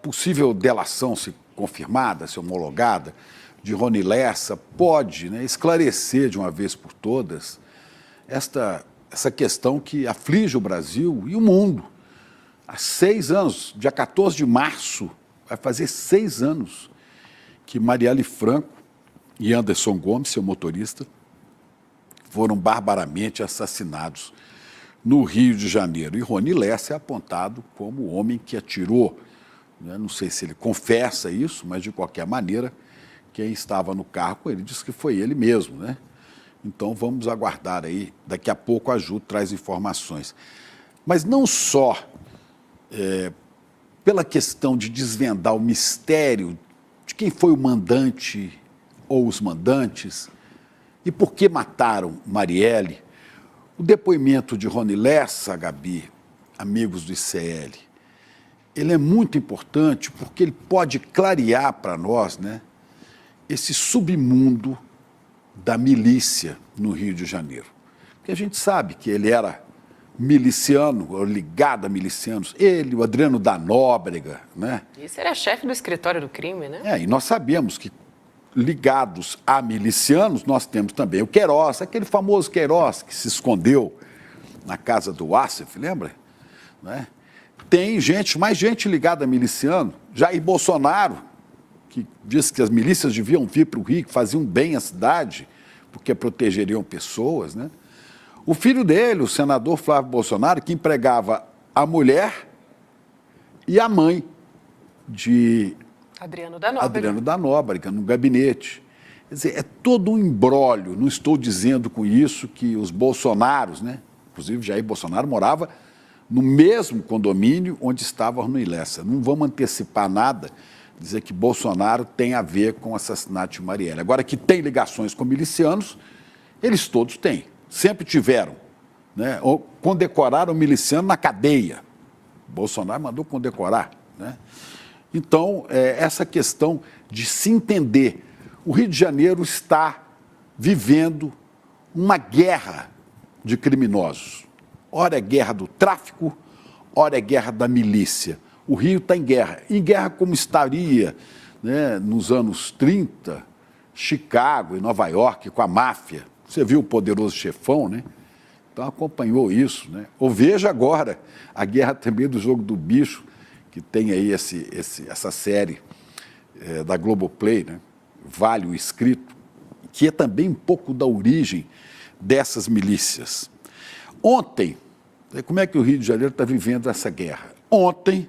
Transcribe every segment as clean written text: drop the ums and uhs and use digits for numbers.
possível delação, se confirmada, se homologada, de Rony Lessa, pode, né, esclarecer de uma vez por todas essa questão que aflige o Brasil e o mundo. Há 6 anos, dia 14 de março, vai fazer 6 anos que Marielle Franco e Anderson Gomes, seu motorista, foram barbaramente assassinados no Rio de Janeiro. E Rony Lessa é apontado como o homem que atirou, né? Não sei se ele confessa isso, mas de qualquer maneira, quem estava no carro com ele disse que foi ele mesmo, né? Então vamos aguardar aí, daqui a pouco a Ju traz informações. Mas não só pela questão de desvendar o mistério de quem foi o mandante ou os mandantes e por que mataram Marielle, o depoimento de Rony Lessa, Gabi, amigos do ICL, ele é muito importante porque ele pode clarear para nós, né, esse submundo da milícia no Rio de Janeiro. Porque a gente sabe que ele era miliciano, ou ligado a milicianos, ele, o Adriano da Nóbrega, né? Isso era chefe do escritório do crime, né? E nós sabemos que ligados a milicianos, nós temos também o Queiroz, aquele famoso Queiroz que se escondeu na casa do Assef, lembra? Né? Tem gente, mais gente ligada a miliciano, Jair Bolsonaro, que disse que as milícias deviam vir para o Rio, que faziam bem à cidade, porque protegeriam pessoas, né? O filho dele, o senador Flávio Bolsonaro, que empregava a mulher e a mãe de Adriano da Nóbrega. Adriano da Nóbrega, no gabinete. Quer dizer, é todo um imbróglio. Não estou dizendo com isso que os Bolsonaros, né? Inclusive Jair Bolsonaro morava no mesmo condomínio onde estava Rony Lessa. Não vamos antecipar nada, dizer que Bolsonaro tem a ver com o assassinato de Marielle. Agora, que tem ligações com milicianos, eles todos têm. Sempre tiveram, né? Ou condecoraram o miliciano na cadeia. Bolsonaro mandou condecorar, né? Então, essa questão de se entender. O Rio de Janeiro está vivendo uma guerra de criminosos. Ora é guerra do tráfico, ora é guerra da milícia. O Rio está em guerra como estaria, né, nos anos 30, Chicago e Nova York com a máfia. Você viu o Poderoso Chefão, né? Então acompanhou isso, né? Ou veja agora a guerra também do Jogo do Bicho, que tem aí essa série da Globoplay, né? Vale o Escrito, que é também um pouco da origem dessas milícias. Ontem, como é que o Rio de Janeiro está vivendo essa guerra? Ontem,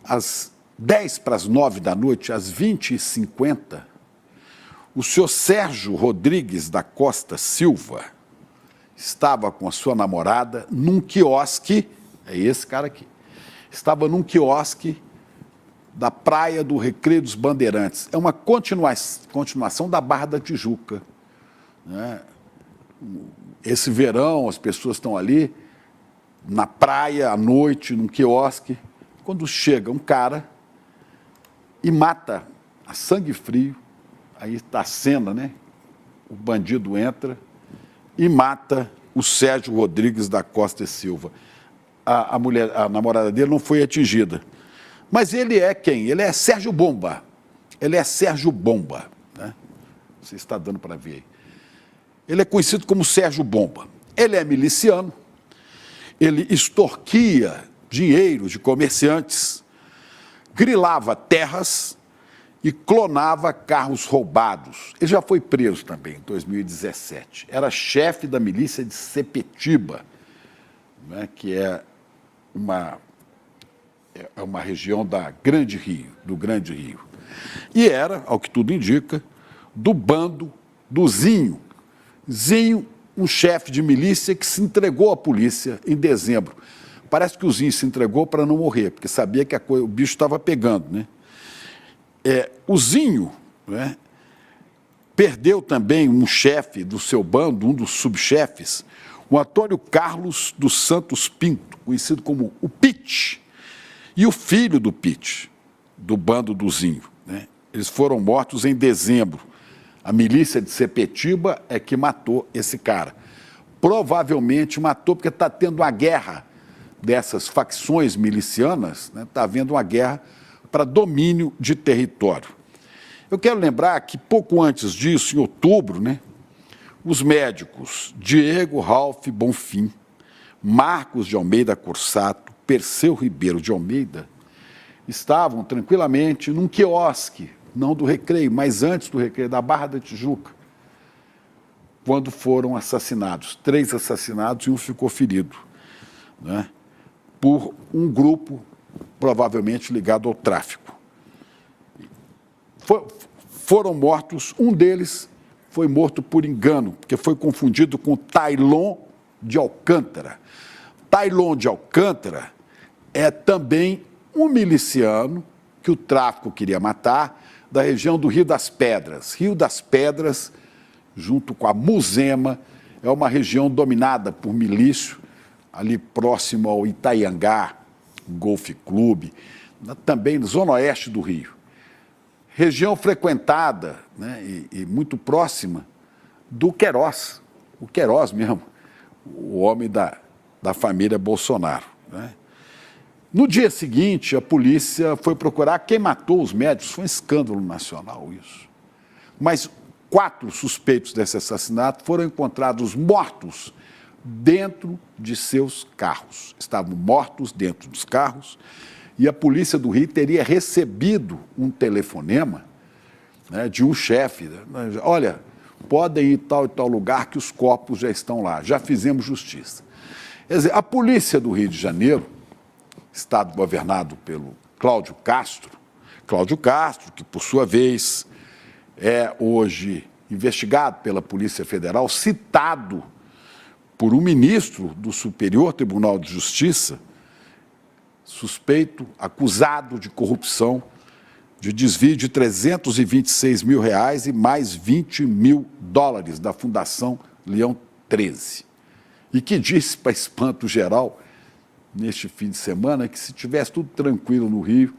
às 10:50 da noite, às 20h50, o senhor Sérgio Rodrigues da Costa Silva estava com a sua namorada num quiosque, é esse cara aqui, estava num quiosque da Praia do Recreio dos Bandeirantes. É uma continuação da Barra da Tijuca, né? Esse verão, as pessoas estão ali na praia, à noite, num quiosque, quando chega um cara e mata a sangue frio. Aí está a cena, né? O bandido entra e mata o Sérgio Rodrigues da Costa Silva. A namorada dele não foi atingida. Mas ele é quem? Ele é Sérgio Bomba. Ele é Sérgio Bomba, né? Você está dando para ver aí. Ele é conhecido como Sérgio Bomba. Ele é miliciano. Ele extorquia dinheiro de comerciantes, grilava terras e clonava carros roubados. Ele já foi preso também em 2017. Era chefe da milícia de Sepetiba, né, que é uma região do Grande Rio. E era, ao que tudo indica, do bando do Zinho. Zinho, um chefe de milícia que se entregou à polícia em dezembro. Parece que o Zinho se entregou para não morrer, porque sabia que o bicho estava pegando, né? O Zinho, né, perdeu também um chefe do seu bando, um dos subchefes, o Antônio Carlos dos Santos Pinto, conhecido como o Pit, e o filho do Pit, do bando do Zinho, né? Eles foram mortos em dezembro. A milícia de Sepetiba é que matou esse cara. Provavelmente matou porque está tendo uma guerra dessas facções milicianas, né? Está havendo uma guerra para domínio de território. Eu quero lembrar que pouco antes disso, em outubro, né, os médicos Diego Ralph Bonfim, Marcos de Almeida Corsato, Perseu Ribeiro de Almeida, estavam tranquilamente num quiosque, não do Recreio, mas antes do Recreio, da Barra da Tijuca, quando foram assassinados. 3 assassinados e um ficou ferido, né, por um grupo provavelmente ligado ao tráfico. Foram mortos, um deles foi morto por engano, porque foi confundido com Tailon de Alcântara. Tailon de Alcântara é também um miliciano que o tráfico queria matar, da região do Rio das Pedras. Rio das Pedras, junto com a Muzema, é uma região dominada por milício, ali próximo ao Itaiangá, Golf Clube, também na zona oeste do Rio. Região frequentada, né, e muito próxima do Queiroz, o Queiroz mesmo, o homem da família Bolsonaro, né? No dia seguinte, a polícia foi procurar quem matou os médicos. Foi um escândalo nacional isso. Mas 4 suspeitos desse assassinato foram encontrados mortos dentro de seus carros. Estavam mortos dentro dos carros e a polícia do Rio teria recebido um telefonema, né, de um chefe. Olha, podem ir em tal e tal lugar que os corpos já estão lá, já fizemos justiça. Quer dizer, a polícia do Rio de Janeiro, estado governado pelo Cláudio Castro, que por sua vez é hoje investigado pela Polícia Federal, citado por um ministro do Superior Tribunal de Justiça, suspeito, acusado de corrupção, de desvio de R$326 mil e mais $20 mil da Fundação Leão 13. E que disse, para espanto geral, neste fim de semana, que se tivesse tudo tranquilo no Rio,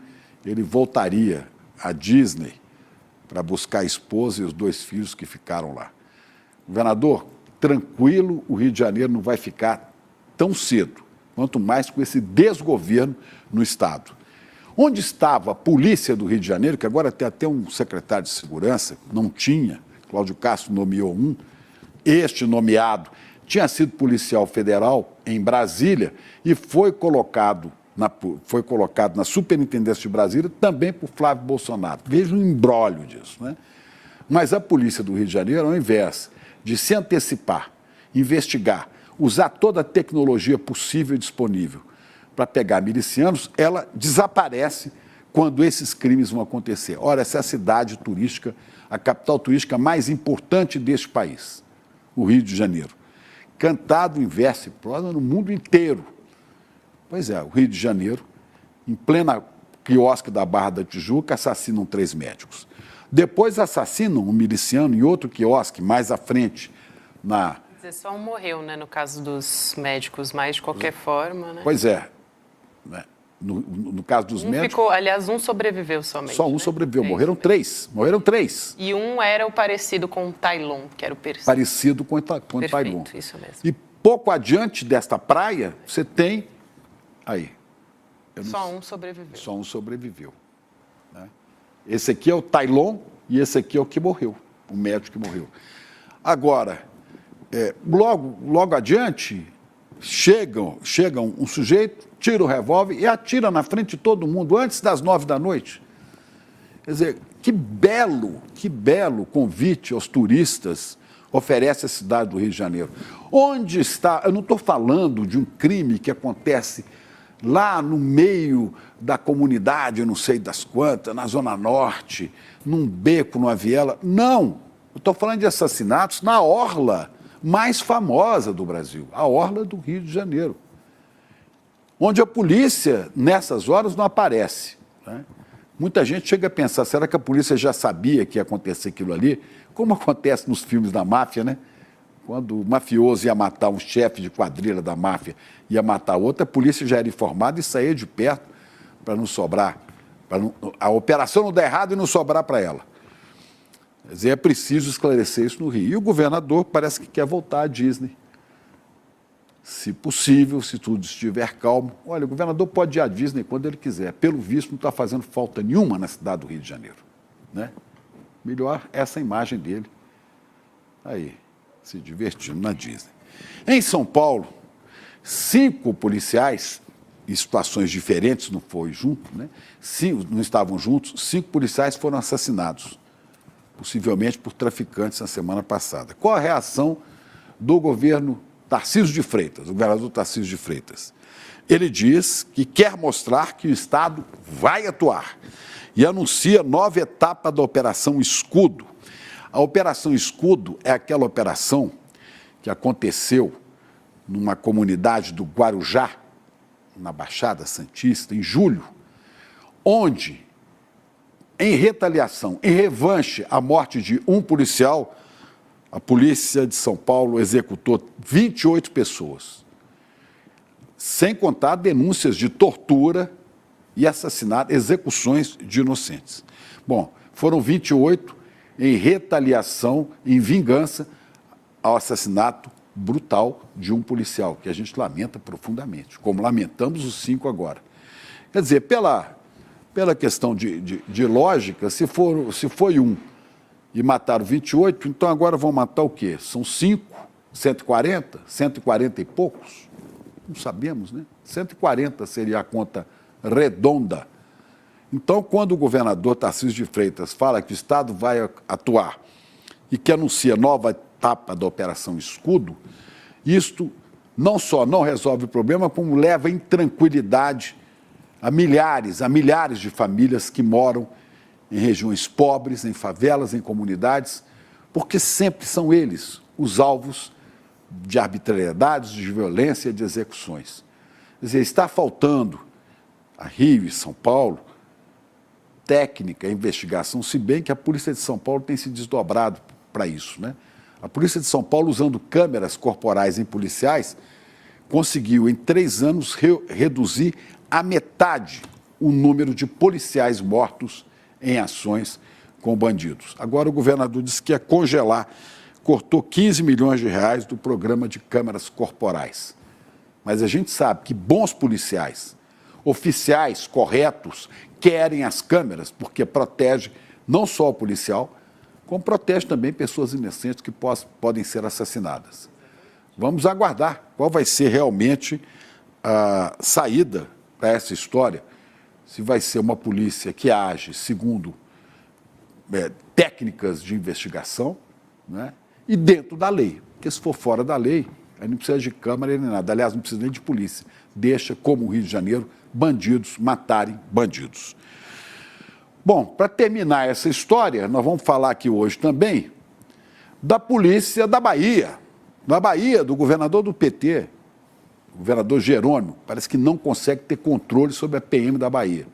ele voltaria à Disney para buscar a esposa e os 2 filhos que ficaram lá. Governador, tranquilo, o Rio de Janeiro não vai ficar tão cedo, quanto mais com esse desgoverno no Estado. Onde estava a polícia do Rio de Janeiro, que agora tem até um secretário de segurança, não tinha, Cláudio Castro nomeou um, este nomeado tinha sido policial federal em Brasília e foi colocado na Superintendência de Brasília também por Flávio Bolsonaro. Veja o imbróglio disso, né? Mas a polícia do Rio de Janeiro, ao invés de se antecipar, investigar, usar toda a tecnologia possível e disponível para pegar milicianos, ela desaparece quando esses crimes vão acontecer. Ora, essa é a cidade turística, a capital turística mais importante deste país, o Rio de Janeiro. Cantado em verso e prosa no mundo inteiro. Pois é, o Rio de Janeiro, em plena quiosque da Barra da Tijuca, assassinam 3 médicos. Depois assassinam um miliciano em outro quiosque, mais à frente, na... Quer dizer, só um morreu, né, no caso dos médicos, mas de qualquer forma, né? Pois é. Né? No caso dos médicos... Aliás, um sobreviveu somente. Só um, né? Sobreviveu. Morreram 3. Morreram 3. E um era o parecido com o Tailon, que era o Perseu. Parecido com o Tailon. Perfeito, isso mesmo. E pouco adiante desta praia, você tem... Aí. Só um sobreviveu. Só um sobreviveu. Né? Esse aqui é o Tailon e esse aqui é o que morreu, o médico que morreu. Agora, logo adiante, chegam um sujeito, tira o revólver e atira na frente de todo mundo antes das 9 da noite. Quer dizer, que belo convite aos turistas oferece a cidade do Rio de Janeiro. Onde está... Eu não estou falando de um crime que acontece lá no meio da comunidade, não sei das quantas, na Zona Norte, num beco, numa viela. Não! Eu estou falando de assassinatos na orla mais famosa do Brasil, a orla do Rio de Janeiro, onde a polícia, nessas horas, não aparece. Né? Muita gente chega a pensar, será que a polícia já sabia que ia acontecer aquilo ali? Como acontece nos filmes da máfia, né? Quando o mafioso ia matar um chefe de quadrilha da máfia, ia matar outro, a polícia já era informada e saía de perto para não sobrar, a operação não dar errado e não sobrar para ela. Quer dizer, é preciso esclarecer isso no Rio. E o governador parece que quer voltar à Disney. se possível, se tudo estiver calmo. Olha, o governador pode ir à Disney quando ele quiser. Pelo visto, não está fazendo falta nenhuma na cidade do Rio de Janeiro, né? Melhor essa imagem dele aí, se divertindo na Disney. Em São Paulo, 5 policiais, em situações diferentes, não foi junto, né? Não estavam juntos, 5 policiais foram assassinados, possivelmente por traficantes na semana passada. Qual a reação do governo Tarcísio de Freitas, o governador Tarcísio de Freitas? Ele diz que quer mostrar que o Estado vai atuar e anuncia nova etapa da Operação Escudo. A Operação Escudo é aquela operação que aconteceu numa comunidade do Guarujá, na Baixada Santista, em julho, onde, em retaliação, em revanche à morte de um policial, a polícia de São Paulo executou 28 pessoas, sem contar denúncias de tortura e assassinato, execuções de inocentes. Bom, foram 28 em retaliação, em vingança ao assassinato brutal de um policial, que a gente lamenta profundamente, como lamentamos os 5 agora. Quer dizer, pela questão de lógica, se foi um e mataram 28, então agora vão matar o quê? São 5, 140, 140 e poucos? Não sabemos, né? 140 seria a conta redonda. Então, quando o governador Tarcísio de Freitas fala que o Estado vai atuar e que anuncia nova etapa da Operação Escudo, isto não só não resolve o problema, como leva intranquilidade a milhares de famílias que moram em regiões pobres, em favelas, em comunidades, porque sempre são eles os alvos de arbitrariedades, de violência, de execuções. Quer dizer, está faltando a Rio e São Paulo técnica, investigação, se bem que a Polícia de São Paulo tem se desdobrado para isso, né? A Polícia de São Paulo, usando câmeras corporais em policiais, conseguiu, em 3 anos, reduzir à metade o número de policiais mortos em ações com bandidos. Agora o governador disse que ia congelar, cortou 15 milhões de reais do programa de câmeras corporais. Mas a gente sabe que bons policiais, oficiais corretos, querem as câmeras porque protege não só o policial, como protege também pessoas inocentes que podem ser assassinadas. Vamos aguardar qual vai ser realmente a saída para essa história, se vai ser uma polícia que age segundo técnicas de investigação, né, e dentro da lei, porque se for fora da lei, aí não precisa de câmara nem nada, aliás, não precisa nem de polícia, deixa, como o Rio de Janeiro, bandidos matarem bandidos. Bom, para terminar essa história, nós vamos falar aqui hoje também da polícia da Bahia, do governador do PT, o governador Jerônimo, parece que não consegue ter controle sobre a PM da Bahia.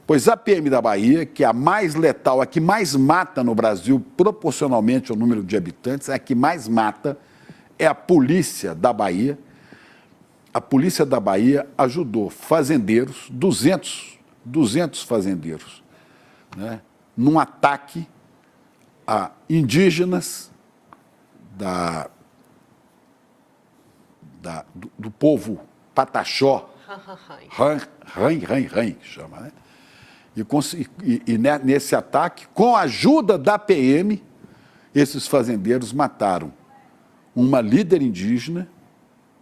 Pois a PM da Bahia, que é a mais letal, a que mais mata no Brasil, proporcionalmente ao número de habitantes, a que mais mata é a polícia da Bahia. A polícia da Bahia ajudou fazendeiros, 200 fazendeiros, né, num ataque a indígenas do povo Pataxó, chama, né? E nesse ataque, com a ajuda da PM, esses fazendeiros mataram uma líder indígena,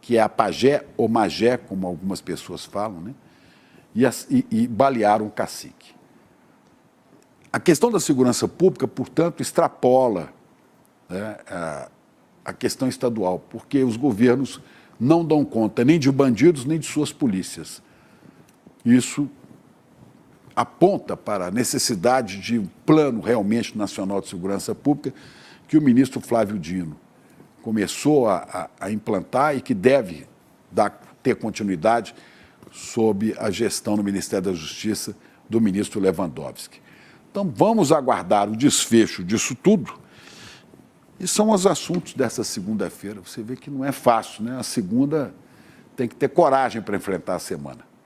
que é a pajé ou magé, como algumas pessoas falam, né? E balearam o cacique. A questão da segurança pública, portanto, extrapola, né, a questão estadual, porque os governos não dão conta nem de bandidos, nem de suas polícias. Isso aponta para a necessidade de um plano realmente nacional de segurança pública que o ministro Flávio Dino começou a implantar e que deve ter continuidade sob a gestão no Ministério da Justiça do ministro Lewandowski. Então, vamos aguardar o desfecho disso tudo. E são os assuntos dessa segunda-feira. Você vê que não é fácil, né? A segunda tem que ter coragem para enfrentar a semana.